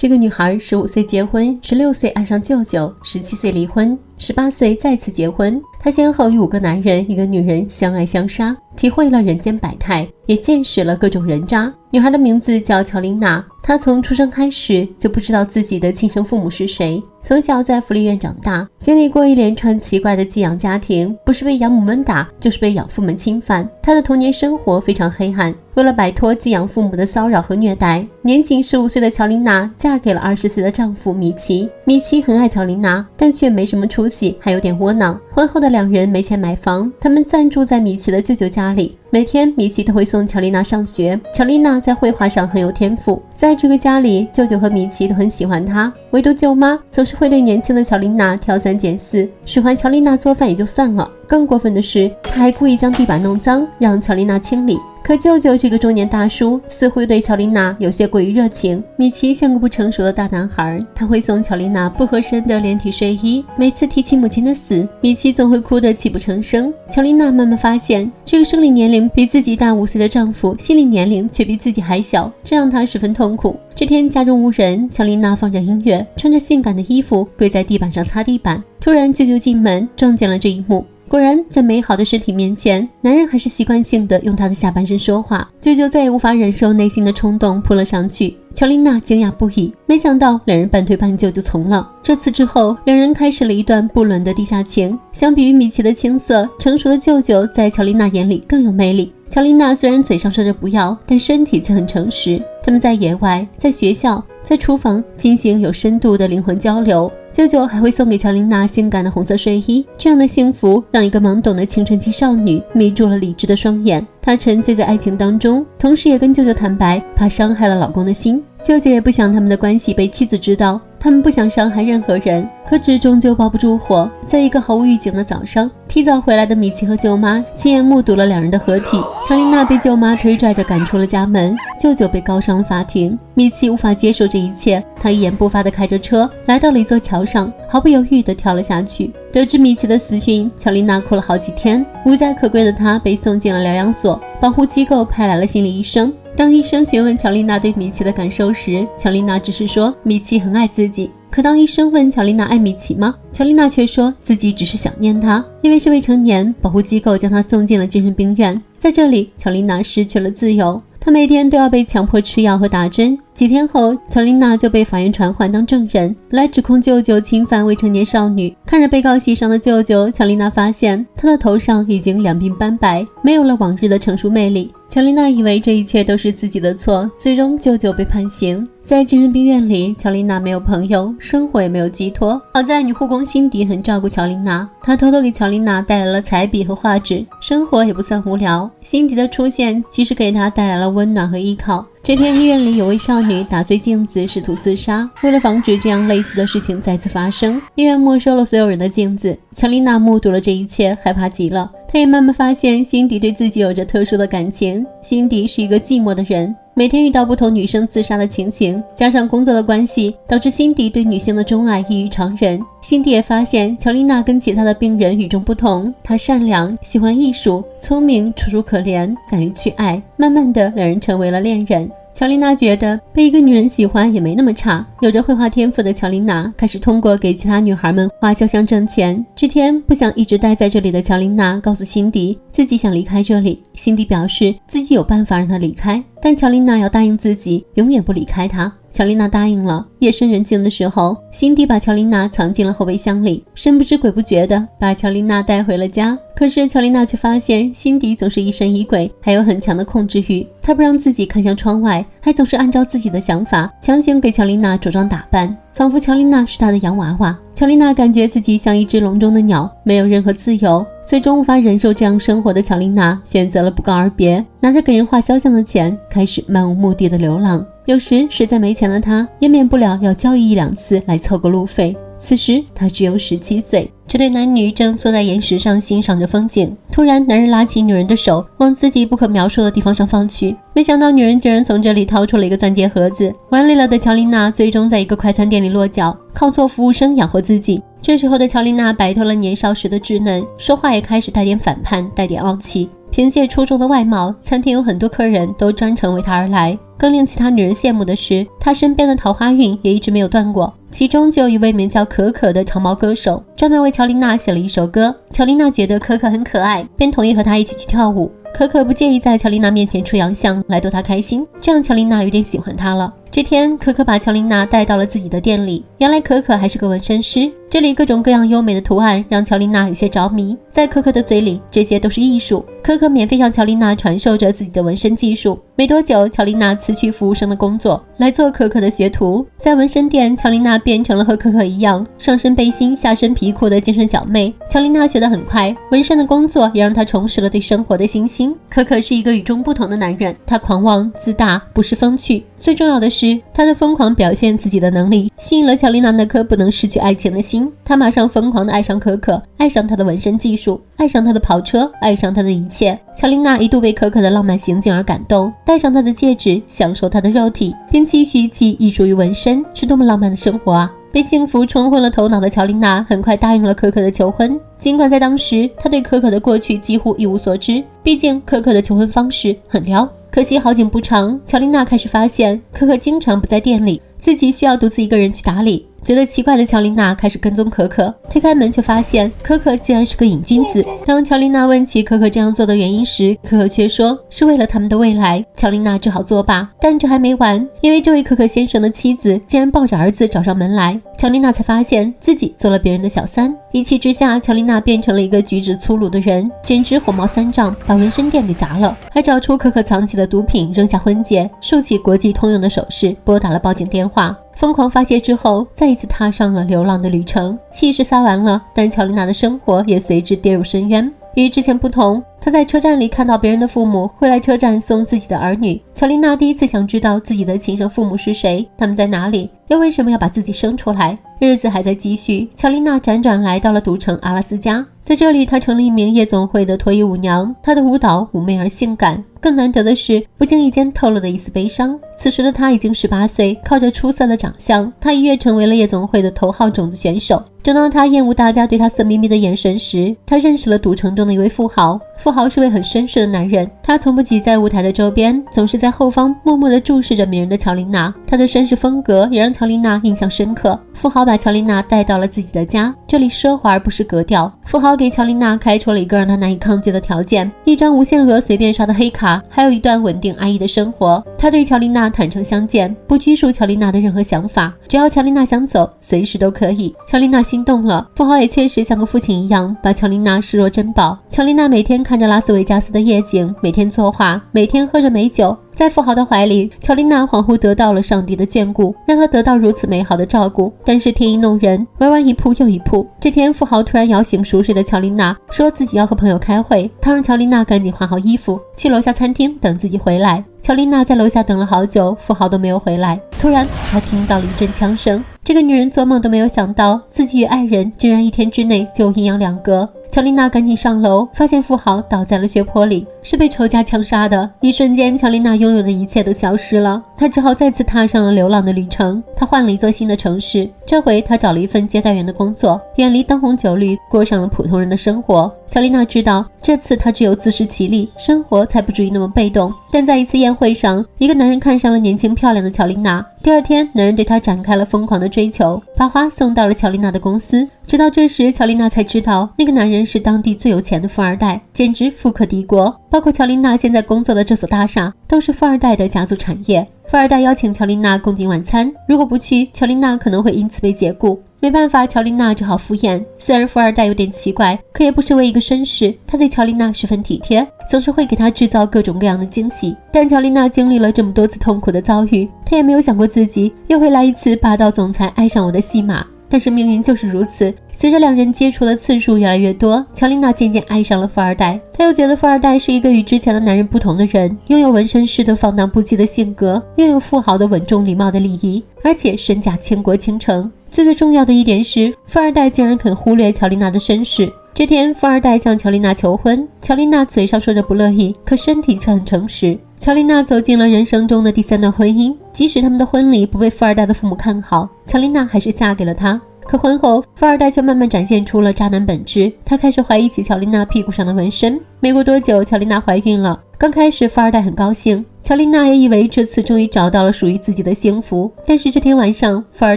这个女孩15岁结婚，16岁爱上舅舅，17岁离婚，18岁再次结婚。她先后与5个男人、1个女人相爱相杀，体会了人间百态，也见识了各种人渣。女孩的名字叫乔琳娜，她从出生开始就不知道自己的亲生父母是谁，从小在福利院长大，经历过一连串奇怪的寄养家庭，不是被养母们打，就是被养父们侵犯。她的童年生活非常黑暗，为了摆脱寄养父母的骚扰和虐待，年仅15岁的乔琳娜嫁给了20岁的丈夫米奇。米奇很爱乔琳娜，但却没什么出息，还有点窝囊。婚后的2人没钱买房，他们暂住在米奇的舅舅家里。每天米奇都会送乔丽娜上学。乔丽娜在绘画上很有天赋，在这个家里，舅舅和米奇都很喜欢她，唯独舅妈总是会对年轻的乔丽娜挑三拣四，使唤乔丽娜做饭也就算了，更过分的是，她还故意将地板弄脏，让乔丽娜清理。可舅舅这个中年大叔似乎对乔琳娜有些过于热情。米奇像个不成熟的大男孩，他会送乔琳娜不合身的连体睡衣。每次提起母亲的死，米奇总会哭得泣不成声。乔琳娜慢慢发现，这个生理年龄比自己大5岁的丈夫，心理年龄却比自己还小，这让她十分痛苦。这天家中无人，乔琳娜放着音乐，穿着性感的衣服，跪在地板上擦地板。突然舅舅进门，撞见了这一幕。果然，在美好的身体面前，男人还是习惯性的用他的下半身说话。舅舅再也无法忍受内心的冲动，扑了上去。乔琳娜惊讶不已，没想到2人半推半就就从了。这次之后，2人开始了一段不伦的地下情。相比于米奇的青涩，成熟的舅舅在乔琳娜眼里更有魅力。乔琳娜虽然嘴上说着不要，但身体却很诚实。他们在野外、在学校、在厨房进行有深度的灵魂交流。舅舅还会送给乔琳娜性感的红色睡衣，这样的幸福让一个懵懂的青春期少女迷住了理智的双眼。她沉醉在爱情当中，同时也跟舅舅坦白，怕伤害了老公的心。舅舅也不想他们的关系被妻子知道，他们不想伤害任何人，可纸终究包不住火。在一个毫无预警的早上，提早回来的米奇和舅妈亲眼目睹了2人的合体。乔琳娜被舅妈推拽着赶出了家门，舅舅被告上了法庭。米奇无法接受这一切，他一言不发地开着车来到了一座桥上，毫不犹豫地跳了下去。得知米奇的死讯，乔琳娜哭了好几天，无家可归的她被送进了疗养所，保护机构派来了心理医生。当医生询问乔丽娜对米奇的感受时，乔丽娜只是说米奇很爱自己。可当医生问乔丽娜爱米奇吗？乔丽娜却说自己只是想念他。因为是未成年，保护机构将她送进了精神病院。在这里，乔丽娜失去了自由，她每天都要被强迫吃药和打针。几天后，乔琳娜就被法院传唤当证人，来指控舅舅侵犯未成年少女。看着被告席上的舅舅，乔琳娜发现他的头上已经两鬓斑白，没有了往日的成熟魅力。乔琳娜以为这一切都是自己的错，最终舅舅被判刑。在精神病院里，乔琳娜没有朋友，生活也没有寄托。好在女护工辛迪很照顾乔琳娜，她偷偷给乔琳娜带来了彩笔和画纸，生活也不算无聊。辛迪的出现其实给她带来了温暖和依靠。这天医院里有位少女打碎镜子试图自杀，为了防止这样类似的事情再次发生，医院没收了所有人的镜子。乔琳娜目睹了这一切，害怕极了。她也慢慢发现辛迪对自己有着特殊的感情。辛迪是一个寂寞的人，每天遇到不同女生自杀的情形，加上工作的关系，导致辛迪对女性的钟爱异于常人。辛迪也发现乔琳娜跟其他的病人与众不同，她善良，喜欢艺术，聪明，楚楚可怜，敢于去爱。慢慢的，两人成为了恋人。乔琳娜觉得被一个女人喜欢也没那么差。有着绘画天赋的乔琳娜开始通过给其他女孩们画肖像挣钱。这天，不想一直待在这里的乔琳娜告诉辛迪自己想离开这里。辛迪表示自己有办法让她离开，但乔琳娜要答应自己永远不离开她。乔琳娜答应了。夜深人静的时候，辛迪把乔琳娜藏进了后备箱里，神不知鬼不觉地把乔琳娜带回了家。可是乔琳娜却发现辛迪总是疑神疑鬼，还有很强的控制欲。他不让自己看向窗外，还总是按照自己的想法强行给乔琳娜着装打扮，仿佛乔琳娜是他的洋娃娃。乔琳娜感觉自己像一只笼中的鸟，没有任何自由。最终无法忍受这样生活的乔琳娜选择了不告而别，拿着给人画肖像的钱，开始漫无目的的流浪。有时实在没钱的她，也免不了要交易1-2次来凑个路费。此时她只有17岁。这对男女正坐在岩石上欣赏着风景，突然男人拉起女人的手往自己不可描述的地方上放去，没想到女人竟然从这里掏出了一个钻戒盒子。玩累了的乔琳娜最终在一个快餐店里落脚，靠做服务生养活自己。这时候的乔琳娜摆脱了年少时的稚嫩，说话也开始带点反叛，带点傲气。凭借出众的外貌，餐厅有很多客人都专程为她而来。更令其他女人羡慕的是，她身边的桃花运也一直没有断过。其中就有一位名叫可可的长毛歌手，专门为乔琳娜写了一首歌。乔琳娜觉得可可很可爱，便同意和她一起去跳舞。可可不介意在乔琳娜面前出洋相来逗她开心，这样乔琳娜有点喜欢她了。这天，可可把乔琳娜带到了自己的店里，原来可可还是个纹身师，这里各种各样优美的图案让乔琳娜有些着迷。在可可的嘴里，这些都是艺术。可可免费向乔琳娜传授着自己的纹身技术。没多久，乔琳娜辞去服务生的工作，来做可可的学徒。在纹身店，乔琳娜变成了和可可一样，上身背心下身皮裤的精神小妹。乔琳娜学得很快，纹身的工作也让她重拾了对生活的信心。可可是一个与众不同的男人，他狂妄自大，不失风趣，最重要的是他的疯狂表现自己的能力吸引了乔琳娜那颗不能失去爱情的心。她马上疯狂地爱上可可，爱上她的纹身技术，爱上她的跑车，爱上她的一切。乔琳娜一度被可可的浪漫行径而感动，戴上她的戒指，享受她的肉体，并继续寄艺术于纹身，是多么浪漫的生活啊！被幸福冲昏了头脑的乔琳娜很快答应了可可的求婚。尽管在当时她对可可的过去几乎一无所知，毕竟可可的求婚方式很撩。可惜好景不长，乔琳娜开始发现可可经常不在店里，自己需要独自一个人去打理。觉得奇怪的乔琳娜开始跟踪可可，推开门却发现可可竟然是个瘾君子。当乔琳娜问起可可这样做的原因时，可可却说是为了他们的未来。乔琳娜只好作罢，但这还没完，因为这位可可先生的妻子竟然抱着儿子找上门来，乔琳娜才发现自己做了别人的小三。一气之下，乔琳娜变成了一个举止粗鲁的人，简直火冒三丈，把纹身店给砸了，还找出可可藏起的毒品，扔下婚戒，竖起国际通用的手势，拨打了报警电话。疯狂发泄之后，再一次踏上了流浪的旅程。气是撒完了，但乔琳娜的生活也随之跌入深渊。与之前不同，她在车站里看到别人的父母会来车站送自己的儿女。乔琳娜第一次想知道自己的亲生父母是谁，他们在哪里，又为什么要把自己生出来。日子还在继续，乔琳娜辗转来到了赌城阿拉斯加，在这里她成了一名夜总会的脱衣舞娘。她的舞蹈妩媚而性感，更难得的是不经意间透露了一丝悲伤。此时的她已经18岁，靠着出色的长相，她一跃成为了夜总会的头号种子选手。正当她厌恶大家对她色眯眯的眼神时，她认识了赌城中的一位富豪。富豪是位很绅士的男人，他从不挤在舞台的周边，总是在后方默默地注视着迷人的乔琳娜。他的绅士风格也让乔琳娜印象深刻。富豪把乔琳娜带到了自己的家，这里奢华而不失格调。富豪给乔琳娜开出了一个让她难以抗拒的条件，一张无限额随便刷的黑卡，还有一段稳定安逸的生活。他对乔琳娜坦诚相见，不拘束乔琳娜的任何想法，只要乔琳娜想走，随时都可以。乔琳娜心动了，富豪也确实像个父亲一样，把乔琳娜视若珍宝。乔琳娜每天看着拉斯维加斯的夜景，每天作画，每天喝着美酒。在富豪的怀里，乔琳娜恍惚得到了上帝的眷顾，让她得到如此美好的照顾。但是天意弄人，玩完一铺又一铺。这天，富豪突然摇醒熟睡的乔琳娜，说自己要和朋友开会，他让乔琳娜赶紧换好衣服，去楼下餐厅等自己回来。乔琳娜在楼下等了好久，富豪都没有回来。突然，她听到了一阵枪声。这个女人做梦都没有想到，自己与爱人竟然1天之内就阴阳两隔。乔琳娜赶紧上楼，发现富豪倒在了血泊里，是被仇家枪杀的。一瞬间，乔琳娜拥有的一切都消失了，她只好再次踏上了流浪的旅程。她换了一座新的城市，这回她找了一份接待员的工作，远离灯红酒绿，过上了普通人的生活。乔琳娜知道，这次她只有自食其力，生活才不至于那么被动。但在一次宴会上，一个男人看上了年轻漂亮的乔琳娜。第二天，男人对她展开了疯狂的追求，把花送到了乔琳娜的公司。直到这时，乔琳娜才知道，那个男人是当地最有钱的富二代，简直富可敌国。包括乔琳娜现在工作的这所大厦，都是富二代的家族产业。富二代邀请乔琳娜共进晚餐，如果不去，乔琳娜可能会因此被解雇。没办法，乔琳娜只好敷衍。虽然富二代有点奇怪，可也不失为一个绅士。他对乔琳娜十分体贴，总是会给她制造各种各样的惊喜。但乔琳娜经历了这么多次痛苦的遭遇，她也没有想过自己又会来一次霸道总裁爱上我的戏码。但是命运就是如此，随着两人接触的次数越来越多，乔琳娜渐渐爱上了富二代。她又觉得富二代是一个与之前的男人不同的人，拥有纹身师的放荡不羁的性格，拥有富豪的稳重礼貌的礼仪，而且身价倾国倾城。最重要的一点是，富二代竟然肯忽略乔琳娜的身世。这天，富二代向乔琳娜求婚，乔琳娜嘴上说着不乐意，可身体却很诚实。乔琳娜走进了人生中的第3段婚姻，即使他们的婚礼不被富二代的父母看好，乔琳娜还是嫁给了他。可婚后，富二代却慢慢展现出了渣男本质，他开始怀疑起乔琳娜屁股上的纹身。没过多久，乔琳娜怀孕了，刚开始富二代很高兴，乔丽娜也以为这次终于找到了属于自己的幸福。但是这天晚上，富二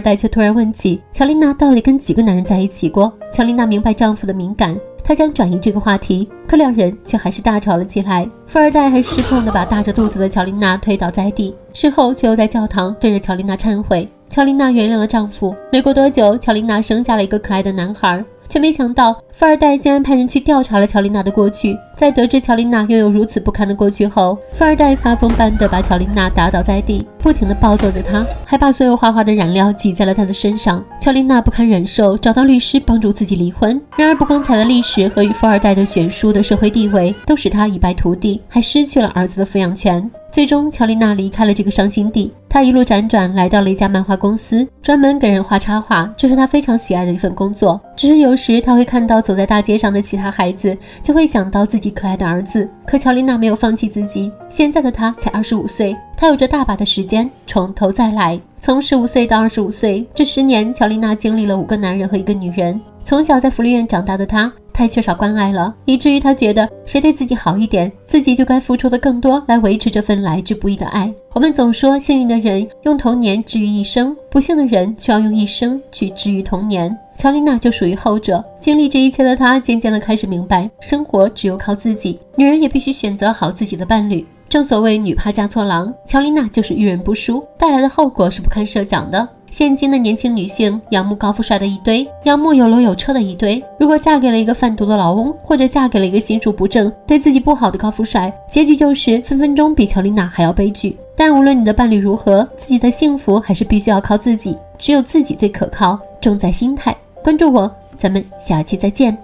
代却突然问起乔丽娜到底跟几个男人在一起过。乔丽娜明白丈夫的敏感，她想转移这个话题，可两人却还是大吵了起来。富二代还失控地把大着肚子的乔丽娜推倒在地，事后却又在教堂对着乔丽娜忏悔。乔丽娜原谅了丈夫。没过多久，乔丽娜生下了一个可爱的男孩，却没想到富二代竟然派人去调查了乔丽娜的过去。在得知乔丽娜拥有如此不堪的过去后，富二代发疯般的把乔丽娜打倒在地，不停地暴揍着她，还把所有画画的染料挤在了她的身上。乔丽娜不堪忍受，找到律师帮助自己离婚。然而不光彩的历史和与富二代的悬殊的社会地位都使她一败涂地，还失去了儿子的抚养权。最终乔丽娜离开了这个伤心地，她一路辗转来到了一家漫画公司，专门给人画插画，这是她非常喜爱的一份工作。只是有时她会看到走在大街上的其他孩子，就会想到自己可爱的儿子。可乔丽娜没有放弃自己，现在的她才25岁，她有着大把的时间从头再来。从15岁到25岁这10年，乔丽娜经历了5个男人和1个女人。从小在福利院长大的她太缺少关爱了，以至于她觉得谁对自己好一点，自己就该付出的更多来维持这份来之不易的爱。我们总说幸运的人用童年治愈一生，不幸的人却要用一生去治愈童年。乔丽娜就属于后者。经历这一切的她渐渐地开始明白，生活只有靠自己，女人也必须选择好自己的伴侣。正所谓女怕嫁错郎，乔丽娜就是遇人不淑，带来的后果是不堪设想的。现今的年轻女性仰慕高富帅的一堆，仰慕有楼有车的一堆。如果嫁给了一个贩毒的老翁，或者嫁给了一个心术不正、对自己不好的高富帅，结局就是分分钟比乔丽娜还要悲剧。但无论你的伴侣如何，自己的幸福还是必须要靠自己，只有自己最可靠，重在心态。关注我，咱们下期再见。